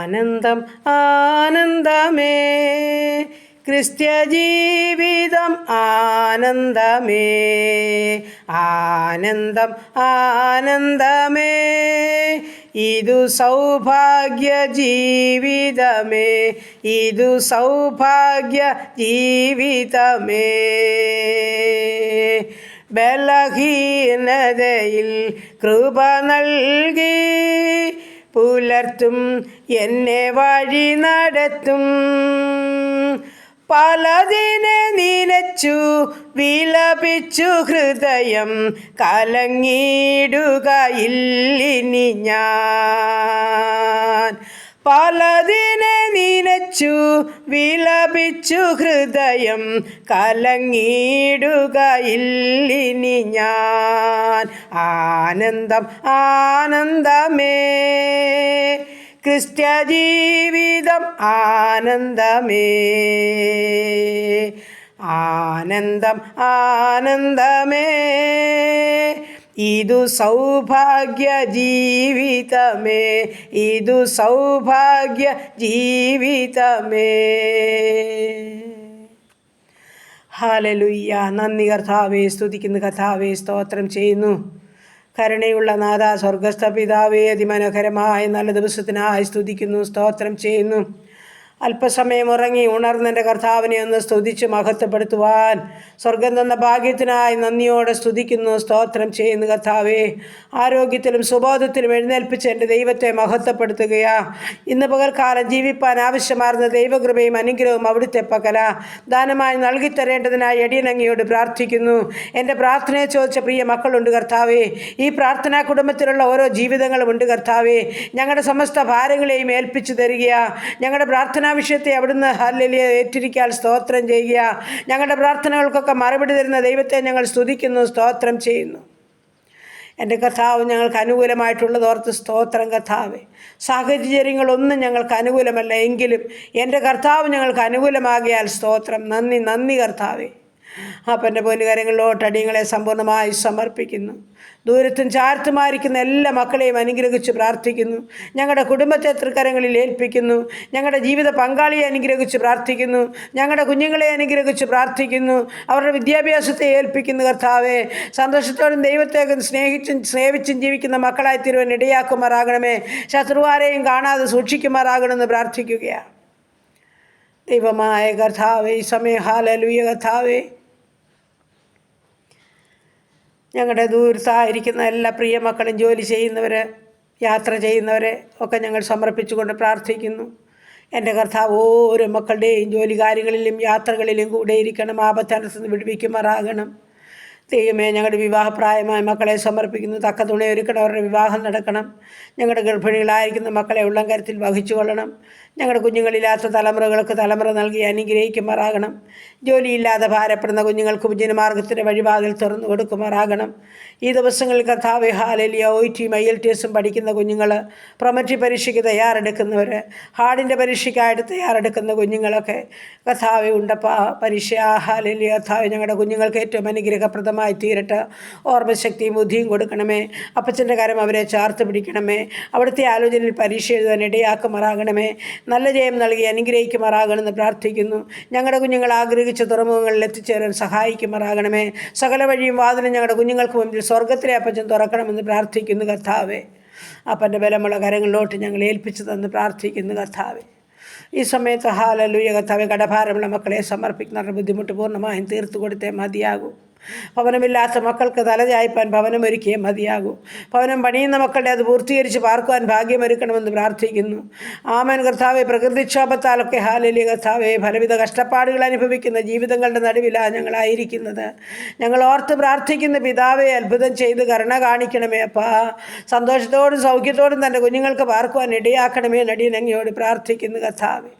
ആനന്ദം ആനന്ദമേ, ക്രിസ്ത്യ ജീവിതം ആനന്ദമേ, ആനന്ദം ആനന്ദമേ, ഇതു സൗഭാഗ്യ ജീവിതമേ, ഇതു സൗഭാഗ്യ ജീവിതമേ. ബലഹീനതയിൽ കൃപ നൽകി പുലർത്തും എന്നെ വഴി നടത്തും. പലതിനെ നിലച്ചു വിലപിച്ചു ഹൃദയം കലങ്ങിടുകയില്ലിനി ഞാൻ. പലതിനെ നിലച്ചു വിലപിച്ചു ഹൃദയം കലങ്ങിടുകയില്ലിനി ഞാൻ. ആനന്ദം ആനന്ദമേ, ക്രിസ്ത്യ ജീവിതം ആനന്ദമേ, ആനന്ദം ആനന്ദമേ, ഇതു സൗഭാഗ്യ ജീവിതമേ, ഇതു സൗഭാഗ്യ ജീവിതമേ. ഹല്ലേലൂയ. നന്ദി കർത്താവേ, സ്തുതിക്കുന്നു കർത്താവേ, സ്തോത്രം ചെയ്യുന്നു. കരുണയുള്ള നാഥ, സ്വർഗസ്ഥ പിതാവേ, അതിമനോഹരമായ നല്ല ദിവസത്തിനായി സ്തുതിക്കുന്നു, സ്തോത്രം ചെയ്യുന്നു. അല്പസമയം ഉറങ്ങി ഉണർന്നെൻ്റെ കർത്താവിനെ ഒന്ന് സ്തുതിച്ച് മഹത്വപ്പെടുത്തുവാൻ സ്വർഗം തന്ന ഭാഗ്യത്തിനായി നന്ദിയോടെ സ്തുതിക്കുന്നു, സ്തോത്രം ചെയ്യുന്നു കർത്താവേ. ആരോഗ്യത്തിലും സുബോധത്തിലും എഴുന്നേൽപ്പിച്ച് എൻ്റെ ദൈവത്തെ മഹത്വപ്പെടുത്തുകയാ. ഇന്ന് പകൽക്കാലം ജീവിപ്പാൻ ആവശ്യമാർന്ന ദൈവകൃപയും അനുഗ്രഹവും അവിടുത്തെ പകല ദാനമായി നൽകിത്തരേണ്ടതിനായി അടിയനങ്ങയോട് പ്രാർത്ഥിക്കുന്നു. എൻ്റെ പ്രാർത്ഥനയെ ചോദിച്ച പ്രിയ മക്കളുണ്ട് കർത്താവേ. ഈ പ്രാർത്ഥനാ കുടുംബത്തിലുള്ള ഓരോ ജീവിതങ്ങളും ഉണ്ട് കർത്താവേ. ഞങ്ങളുടെ സമസ്ത ഭാരങ്ങളെയും ഏൽപ്പിച്ചു തരികയാ. ഞങ്ങളുടെ പ്രാർത്ഥനാ വിഷയത്തെ അവിടുന്ന് ഹല്ലേലൂയ ഏറ്റിരിക്കാൻ സ്തോത്രം ചെയ്യുക. ഞങ്ങളുടെ പ്രാർത്ഥനകൾക്കൊക്കെ മറുപടി തരുന്ന ദൈവത്തെ ഞങ്ങൾ സ്തുതിക്കുന്നു, സ്തോത്രം ചെയ്യുന്നു. എൻ്റെ കർത്താവ് ഞങ്ങൾക്ക് അനുകൂലമായിട്ടുള്ളതോർത്ത് സ്തോത്രം കർത്താവേ. സാഹചര്യങ്ങളൊന്നും ഞങ്ങൾക്ക് അനുകൂലമല്ല, എങ്കിലും എൻ്റെ കർത്താവ് ഞങ്ങൾക്ക് അനുകൂലമാകിയാൽ സ്തോത്രം. നന്ദി നന്ദി കർത്താവേ. അപ്പൻ്റെ പൊന്നുകാര്യങ്ങളിലോട്ട് അടിയങ്ങളെ സമ്പൂർണ്ണമായി സമർപ്പിക്കുന്നു. ദൂരത്തും ചാർത്തുമായിരിക്കുന്ന എല്ലാ മക്കളെയും അനുഗ്രഹിച്ച് പ്രാർത്ഥിക്കുന്നു. ഞങ്ങളുടെ കുടുംബത്തെ തൃക്കരങ്ങളിൽ ഏൽപ്പിക്കുന്നു. ഞങ്ങളുടെ ജീവിത പങ്കാളിയെ അനുഗ്രഹിച്ച് പ്രാർത്ഥിക്കുന്നു. ഞങ്ങളുടെ കുഞ്ഞുങ്ങളെ അനുഗ്രഹിച്ച് പ്രാർത്ഥിക്കുന്നു. അവരുടെ വിദ്യാഭ്യാസത്തെ ഏൽപ്പിക്കുന്നു കർത്താവേ. സന്തോഷത്തോടും ദൈവത്തെ സ്നേഹിച്ചും ജീവിക്കുന്ന മക്കളായി തീരുവാൻ ഇടയാക്കുമാറാകണമേ. ശത്രുവാരെയും കാണാതെ സൂക്ഷിക്കുമാറാകണമെന്ന് പ്രാർത്ഥിക്കുകയാണ്. ദൈവമായ കർത്താവേ, ഈ സമയം ഹല്ലേലൂയ കർത്താവേ, ഞങ്ങളുടെ ദൂരത്തായിരിക്കുന്ന എല്ലാ പ്രിയ മക്കളും ജോലി ചെയ്യുന്നവർ, യാത്ര ചെയ്യുന്നവരെ ഒക്കെ ഞങ്ങൾ സമർപ്പിച്ചുകൊണ്ട് പ്രാർത്ഥിക്കുന്നു. എൻ്റെ കർത്താവ് ഓരോ മക്കളുടെയും ജോലി കാര്യങ്ങളിലും യാത്രകളിലും കൂടെ ഇരിക്കണം. ആപത്തനത്ത് വിടുവിക്കുമാറാകണം. ദൈവമേ, ഞങ്ങളുടെ വിവാഹപ്രായമായ മക്കളെ സമർപ്പിക്കുന്നു. തക്ക തുണ ഒരുക്കണം. അവരുടെ വിവാഹം നടക്കണം. ഞങ്ങളുടെ ഗർഭിണികളായിരിക്കുന്ന മക്കളെ ഉള്ളം കരുത്തിൽ വഹിച്ചു കൊള്ളണം. ഞങ്ങളുടെ കുഞ്ഞുങ്ങളില്ലാത്ത തലമുറകൾക്ക് തലമുറ നൽകി അനുഗ്രഹിക്കുമാറാകണം. ജോലിയില്ലാതെ ഭാരപ്പെടുന്ന കുഞ്ഞുങ്ങൾക്ക് ഉപജീവനമാർഗത്തിൻ്റെ വഴിവാതിൽ തുറന്നു കൊടുക്കുമാറാകണം. ഈ ദിവസങ്ങളിൽ കർത്താവേ ഹല്ലേലൂയ, OITയും IELTSഉം പഠിക്കുന്ന കുഞ്ഞുങ്ങൾ, പ്രൊമറ്ററി പരീക്ഷയ്ക്ക് തയ്യാറെടുക്കുന്നവർ, ഹാർഡിൻ്റെ പരീക്ഷയ്ക്കായിട്ട് തയ്യാറെടുക്കുന്ന കുഞ്ഞുങ്ങളൊക്കെ കർത്താവേ ഉണ്ടപ്പാ. പരീക്ഷ ഹല്ലേലൂയ കർത്താവേ, ഞങ്ങളുടെ കുഞ്ഞുങ്ങൾക്ക് ഏറ്റവും അനുഗ്രഹപ്രദമായി തീരട്ടെ. ഓർമ്മശക്തിയും ബുദ്ധിയും കൊടുക്കണമേ. അപ്പച്ചൻ്റെ കരം അവരെ ചേർത്ത് പിടിക്കണമേ. അവിടുത്തെ ആലോചനയിൽ പരീക്ഷ എഴുതാൻ ഇടയാക്കുമാറാകണമേ. നല്ല ജയം നൽകി അനുഗ്രഹിക്കുമാറാകണമെന്ന് പ്രാർത്ഥിക്കുന്നു. ഞങ്ങളുടെ കുഞ്ഞുങ്ങൾ ആഗ്രഹിച്ച തുറമുഖങ്ങളിൽ എത്തിച്ചേരാൻ സഹായിക്കുമാറാകണമേ. സകല വഴിയും വാതിലും ഞങ്ങളുടെ കുഞ്ഞുങ്ങൾക്ക് മുമ്പിൽ സ്വർഗത്തിലെ അപ്പച്ചൻ തുറക്കണമെന്ന് പ്രാർത്ഥിക്കുന്നു കർത്താവേ. അപ്പൻ്റെ ബലമുള്ള കരങ്ങളിലോട്ട് ഞങ്ങൾ ഏൽപ്പിച്ചു തന്ന് പ്രാർത്ഥിക്കുന്നു കർത്താവേ. ഈ സമയത്ത് ഹല്ലേലൂയ കർത്താവേ, കടഭാരമുള്ള മക്കളെ സമർപ്പിക്കുന്നവരുടെ ബുദ്ധിമുട്ട് പൂർണ്ണമായും തീർത്തു കൊടുത്തേ മതിയാകൂ. ഭവനമില്ലാത്ത മക്കൾക്ക് തലചായ്പാൻ ഭവനമൊരുക്കിയേ മതിയാകൂ. ഭവനം പണിയുന്ന മക്കളുടെ അത് പൂർത്തീകരിച്ച് പാർക്കുവാൻ ഭാഗ്യമൊരുക്കണമെന്ന് പ്രാർത്ഥിക്കുന്നു. ആമേൻ കർത്താവേ. പ്രകൃതിക്ഷോഭത്താലൊക്കെ ഹല്ലേലൂയ കർത്താവേ, പലവിധ കഷ്ടപ്പാടുകൾ അനുഭവിക്കുന്ന ജീവിതങ്ങളുടെ നടുവിലാണ് ഞങ്ങളായിരിക്കുന്നത്. ഞങ്ങൾ ഓർത്ത് പ്രാർത്ഥിക്കുന്ന പിതാവേ, അത്ഭുതം ചെയ്ത് കരുണ കാണിക്കണമേ അപ്പാ. സന്തോഷത്തോടും സൗഖ്യത്തോടും തൻ്റെ കുഞ്ഞുങ്ങൾക്ക് പാർക്കുവാൻ ഇടയാക്കണമേ നടിയനങ്ങയോട് പ്രാർത്ഥിക്കുന്നു കർത്താവേ.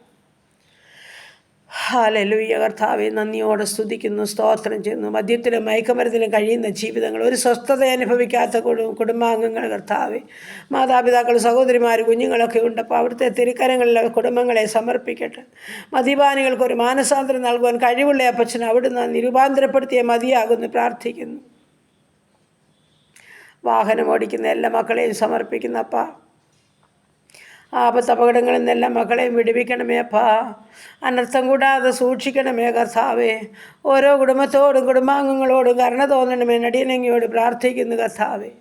ഹല്ലേലൂയ കർത്താവേ, നന്ദിയോടെ സ്തുതിക്കുന്നു, സ്തോത്രം ചെയ്യുന്നു. മദ്യത്തിലും മയക്കുമരുന്നിലും കഴിയുന്ന ജീവിതങ്ങൾ, ഒരു സ്വസ്ഥത അനുഭവിക്കാത്ത കുടുംബാംഗങ്ങൾ കർത്താവേ, മാതാപിതാക്കൾ, സഹോദരിമാർ, കുഞ്ഞുങ്ങളൊക്കെ ഉണ്ട്. അപ്പോൾ അവിടുത്തെ തിരുക്കരങ്ങളിലെ കുടുംബങ്ങളെ സമർപ്പിക്കട്ടെ. മദ്യപാനികൾക്കൊരു മാനസാന്തരം നൽകുവാൻ കഴിവുള്ള അപ്പച്ചൻ അവിടുന്ന് നിരുപാന്തരപ്പെടുത്തിയ മതിയാകുന്നു പ്രാർത്ഥിക്കുന്നു. വാഹനം ഓടിക്കുന്ന എല്ലാ മക്കളെയും സമർപ്പിക്കുന്നപ്പ ആപത്തപകടങ്ങളിൽ നിന്നെല്ലാം മക്കളെയും വിടുവിക്കണമേ അപ്പാ. അനർത്ഥം കൂടാതെ സൂക്ഷിക്കണമേ കർത്താവേ. ഓരോ കുടുംബത്തോടും കുടുംബാംഗങ്ങളോടും കരുണ തോന്നണമേ നടിയനങ്ങിയോട് പ്രാർത്ഥിക്കുന്നു കർത്താവേ.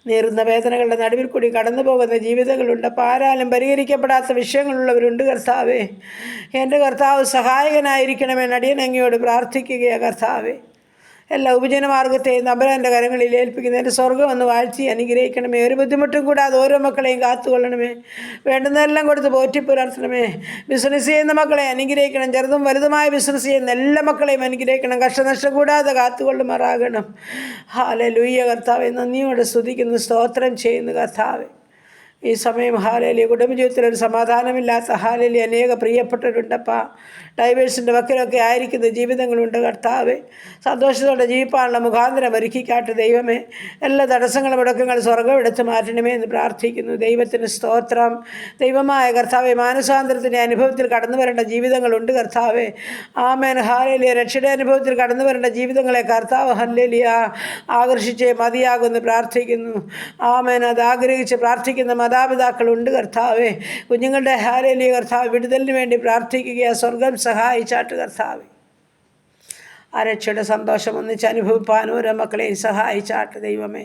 നേരുന്ന വേദനകളുടെ നടുവിൽ കൂടി കടന്നു പോകുന്ന ജീവിതങ്ങളുണ്ട്. ആരാലും പരിഹരിക്കപ്പെടാത്ത വിഷയങ്ങളുള്ളവരുണ്ട് കർത്താവേ. എൻ്റെ കർത്താവ് സഹായകനായിരിക്കണമേ നടിയനങ്ങിയോട് പ്രാർത്ഥിക്കുകയാണ് കർത്താവേ. എല്ലാ ഉപജനമാർഗത്തെയും തമ്പുരാൻ്റെ കരങ്ങളിൽ ഏൽപ്പിക്കുന്ന എൻ്റെ സ്വർഗ്ഗം ഒന്ന് വാഴ്ത്തി അനുഗ്രഹിക്കണമേ. ഒരു ബുദ്ധിമുട്ടും കൂടാതെ ഓരോ മക്കളെയും കാത്തുകൊള്ളണമേ. വേണ്ടുന്നതെല്ലാം കൊടുത്ത് പോറ്റി പുലർത്തണമേ. ബിസിനസ് ചെയ്യുന്ന മക്കളെ അനുഗ്രഹിക്കണം. ചെറുതും വലുതുമായ ബിസിനസ് ചെയ്യുന്ന എല്ലാ മക്കളെയും അനുഗ്രഹിക്കണം. കഷ്ടനഷ്ടം കൂടാതെ കാത്തുകൊള്ളുമാറാകണം. ഹല്ലേലൂയ കർത്താവേ. നന്ദിയോടെ സ്തുതിക്കുന്നു, സ്തോത്രം ചെയ്യുന്നു കർത്താവേ. ഈ സമയം ഹാലേലി കുടുംബജീവിതത്തിലൊരു സമാധാനമില്ലാത്ത ഹാലേലി അനേക പ്രിയപ്പെട്ടവരുണ്ടപ്പാ. ഡൈവേഴ്സിൻ്റെ വക്കിലൊക്കെ ആയിരിക്കുന്ന ജീവിതങ്ങളുണ്ട് കർത്താവേ. സന്തോഷത്തോടെ ജീവിപ്പാനുള്ള മുഖാന്തരം ഒരുക്കിക്കാട്ട് ദൈവമേ. എല്ലാ തടസ്സങ്ങളും മുടക്കങ്ങളും സ്വർഗ്ഗം എടുത്ത് മാറ്റണമേ എന്ന് പ്രാർത്ഥിക്കുന്നു. ദൈവത്തിന് സ്തോത്രം. ദൈവമായ കർത്താവെ, മാനസാന്തരത്തിൻ്റെ അനുഭവത്തിൽ കടന്നു വരേണ്ട ജീവിതങ്ങളുണ്ട് കർത്താവേ. ആമേൻ ഹാലേലിയ. രക്ഷയുടെ അനുഭവത്തിൽ കടന്നു വരേണ്ട ജീവിതങ്ങളെ കർത്താവ് ഹല്ലേലിയ ആകർഷിച്ചേ മതിയാകുമെന്ന് പ്രാർത്ഥിക്കുന്നു. ആമേൻ. അത് ആഗ്രഹിച്ച് പ്രാർത്ഥിക്കുന്ന മാതാപിതാക്കളുണ്ട് കർത്താവേ. കുഞ്ഞുങ്ങളുടെ ഹാലേലിയ കർത്താവ് വിടുതലിന് വേണ്ടി പ്രാർത്ഥിക്കുക. സ്വർഗം സഹായിച്ചാട്ട് കർത്താവേ. ആ രക്ഷയുടെ സന്തോഷം ഒന്നിച്ച് അനുഭവിപ്പാൻ ഓരോ മക്കളെയും സഹായിച്ചാട്ട് ദൈവമേ.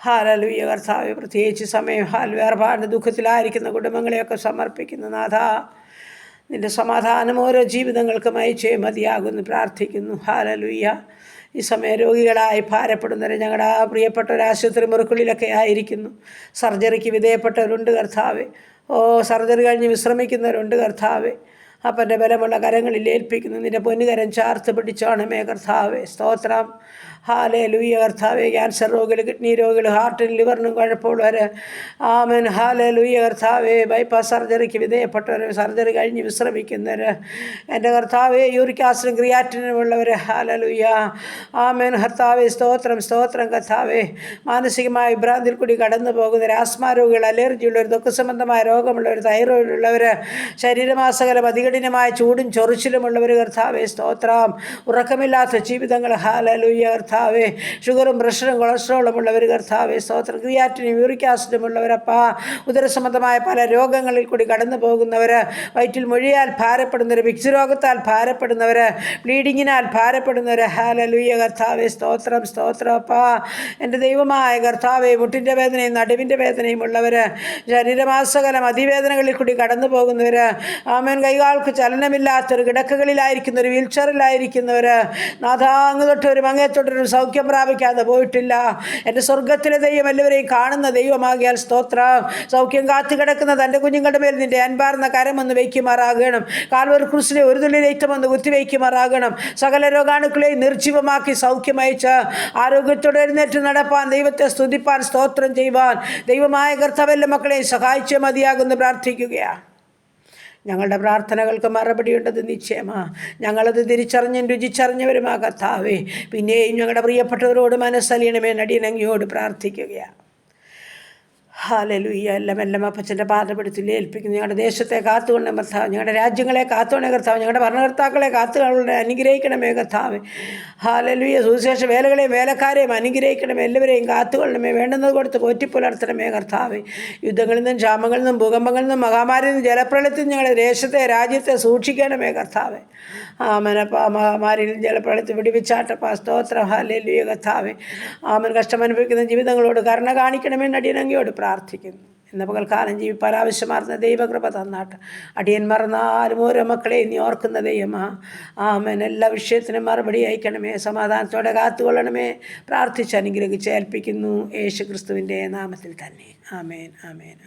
ഹല്ലേലൂയ കർത്താവേ. പ്രത്യേകിച്ച് സമയം വേർപാടിൻ്റെ ദുഃഖത്തിലായിരിക്കുന്ന കുടുംബങ്ങളെയൊക്കെ സമർപ്പിക്കുന്നു നാഥാ. നിൻ്റെ സമാധാനം ഓരോ ജീവിതങ്ങൾക്കും അയച്ചേ മതിയാകുമെന്ന് പ്രാർത്ഥിക്കുന്നു. ഹല്ലേലൂയ. ഈ സമയം രോഗികളായി ഭാരപ്പെടുന്നവരെ ഞങ്ങളുടെ പ്രിയപ്പെട്ട ആശുപത്രി മുറിക്കുള്ളിലൊക്കെ ആയിരിക്കുന്നു. സർജറിക്ക് വിധേയപ്പെട്ടവരുണ്ട് കർത്താവേ. സർജറി കഴിഞ്ഞ് വിശ്രമിക്കുന്നവരുണ്ട് കർത്താവേ. അപ്പൻ്റെ ബലമുള്ള കരങ്ങളിൽ ഏൽപ്പിക്കുന്നു. നിൻ്റെ പൊന്നുകരം ചാർത്ത് പിടിച്ചോണമേ കർത്താവേ. സ്തോത്രം. ഹല്ലേലൂയ കർത്താവേ. ക്യാൻസർ രോഗികൾ, കിഡ്നി രോഗികൾ, ഹാർട്ടിനും ലിവറിനും കുഴപ്പമുള്ളവർ, ആമേൻ ഹല്ലേലൂയ കർത്താവേ. ബൈപ്പാസ് സർജറിക്ക് വിധേയപ്പെട്ടവർ, സർജറി കഴിഞ്ഞ് വിശ്രമിക്കുന്നവർ, എൻ്റെ കർത്താവേ. യൂറിക് ആസിഡും ക്രിയാറ്റിനും ഉള്ളവർ, ഹല്ലേലൂയ ആമേൻ കർത്താവേ. സ്തോത്രം സ്തോത്രം കർത്താവേ. മാനസികമായ വിഭ്രാന്തിയിൽ കൂടി കടന്നു പോകുന്നവർ, ആസ്മ രോഗികൾ, അലർജിയുള്ളവർ, ദുഃഖ സംബന്ധമായ രോഗമുള്ളവർ, തൈറോയിഡ് ഉള്ളവർ, ശരീരമാസകലം അതികഠിനമായ ചൂടും ചൊറിച്ചിലുമുള്ളവർ കർത്താവേ. സ്തോത്രം. ഉറക്കമില്ലാത്ത ജീവിതങ്ങൾ, ഹല്ലേലൂയ കർത്താവേ. ഷുഗറും പ്രഷറും കൊളസ്ട്രോളും ഉള്ളവർ കർത്താവേ. സ്തോത്രം. ക്രിയാറ്റിനും യൂറിക് ആസിഡും ഉള്ളവരപ്പാ. ഉദരസംബന്ധമായ പല രോഗങ്ങളിൽ കൂടി കടന്നു പോകുന്നവർ, വയറ്റിൽ മൊഴിയാൽ ഭാരപ്പെടുന്നവർ, വിക്സ് രോഗത്താൽ ഭാരപ്പെടുന്നവർ, ബ്ലീഡിങ്ങിനാൽ ഭാരപ്പെടുന്നവർ, ഹല്ലേലൂയ കർത്താവേ. സ്തോത്രം സ്തോത്രം അപ്പാ. എൻ്റെ ദൈവമായ കർത്താവേ. മുട്ടിൻ്റെ വേദനയും നടുവിൻ്റെ വേദനയും ഉള്ളവർ, ശരീരമാസകലം അതിവേദനകളിൽ കൂടി കടന്നു പോകുന്നവർ, ആമേൻ കൈകാൽക്ക് ചലനമില്ലാത്തൊരു കിടക്കകളിലായിരിക്കുന്നവർ, വീൽചെയറിലായിരിക്കുന്നവർ, നാഥാ അങ്ങ് തൊട്ടൊരു അങ്ങേ തൊട്ടൊരു സൗഖ്യം പ്രാപിക്കാതെ പോയിട്ടില്ല. എൻ്റെ സ്വർഗത്തിലെ ദൈവം എല്ലാവരെയും കാണുന്ന ദൈവമാകിയാൽ സ്തോത്രം. സൗഖ്യം കാത്തു കിടക്കുന്ന തൻ്റെ കുഞ്ഞുങ്ങളുടെ മേൽ നിൻ്റെ അൻപാർന്ന കരമൊന്ന് വയ്ക്കുമാറാകണം. കാൽവരി ക്രൂശിലെ ഒരു തുള്ളി രക്തമൊന്ന് കുത്തിവയ്ക്കുമാറാകണം. സകല രോഗാണുക്കളെയും നിർജീവമാക്കി സൗഖ്യമയച്ച് ആരോഗ്യത്തോടെ എഴുന്നേറ്റ് നടപ്പാൻ, ദൈവത്തെ സ്തുതിപ്പാൻ, സ്തോത്രം ചെയ്യുവാൻ ദൈവമായ കർത്താവെല്ലാം മക്കളെയും സഹായിച്ചേ മതിയാകുമെന്ന് പ്രാർത്ഥിക്കുകയാണ്. ഞങ്ങളുടെ പ്രാർത്ഥനകൾക്ക് മറുപടിയുണ്ടത് നിശ്ചയമാ. ഞങ്ങളത് തിരിച്ചറിഞ്ഞും രുചിച്ചറിഞ്ഞവരുമാ കർത്താവേ. പിന്നെയും ഞങ്ങളുടെ പ്രിയപ്പെട്ടവരോട് മനസ്സലിയണമേ നടിയനങ്ങിയോട് പ്രാർത്ഥിക്കുകയാണ്. ഹല്ലേലൂയ. എല്ലാം അപ്പച്ചൻ്റെ പാദപ്പെടുത്തിൽ ഏൽപ്പിക്കുന്നു. ഞങ്ങളുടെ ദേശത്തെ കാത്തുകൊണ്ട് കർത്താവ്, ഞങ്ങളുടെ രാജ്യങ്ങളെ കാത്തുകൊണ്ട് കർത്താവ്, ഞങ്ങളുടെ ഭരണകർത്താക്കളെ കാത്തുകൊണ്ട് അനുഗ്രഹിക്കണമേ കർത്താവ്. ഹല്ലേലൂയ. സുവിശേഷ വേലകളെയും വേലക്കാരെയും അനുഗ്രഹിക്കണമേ. എല്ലാവരെയും കാത്തുകൊള്ളണമേ. വേണ്ടുന്നത് കൊടുത്ത് പോറ്റിപ്പുലർത്തണമേ കർത്താവ്. യുദ്ധങ്ങളിൽ നിന്നും ക്ഷാമങ്ങളിൽ നിന്നും ഭൂകമ്പങ്ങളിൽ നിന്നും മഹാമാരിയിൽ നിന്നും ജലപ്രളയത്തിൽ നിന്നും ഞങ്ങളുടെ ദേശത്തെ രാജ്യത്തെ സൂക്ഷിക്കണമേ കർത്താവ്. ആമനപ്പാ. മഹാമാരിയിൽ ജലപ്രളയത്തിൽ വിടിവിച്ചാട്ടപ്പാ. സ്തോത്രം. ഹല്ലേലൂയ കർത്താവ്. ആമൻ. കഷ്ടമനുഭവിക്കുന്ന ജീവിതങ്ങളോട് കരുണ കാണിക്കണമേ നടിയനങ്ങിയോട് പ്രാർത്ഥിക്കുന്നു. ഇന്ന് പകൽക്കാലം ജീവിപ്പാൻ ആവശ്യമാർന്ന ദൈവകൃപ തന്നാട്ട്. അടിയൻ മറന്നാലും ഓരോ മക്കളെ നീ ഓർക്കുന്ന ദൈവമാ. ആമേൻ. എല്ലാ വിഷയത്തിനും മറുപടി അയക്കണമേ. സമാധാനത്തോടെ കാത്തുകൊള്ളണമേ. പ്രാർത്ഥിച്ച് അനുഗ്രഹിച്ച് ഏൽപ്പിക്കുന്നു യേശു ക്രിസ്തുവിൻ്റെ നാമത്തിൽ തന്നെ. ആമേൻ ആമേൻ.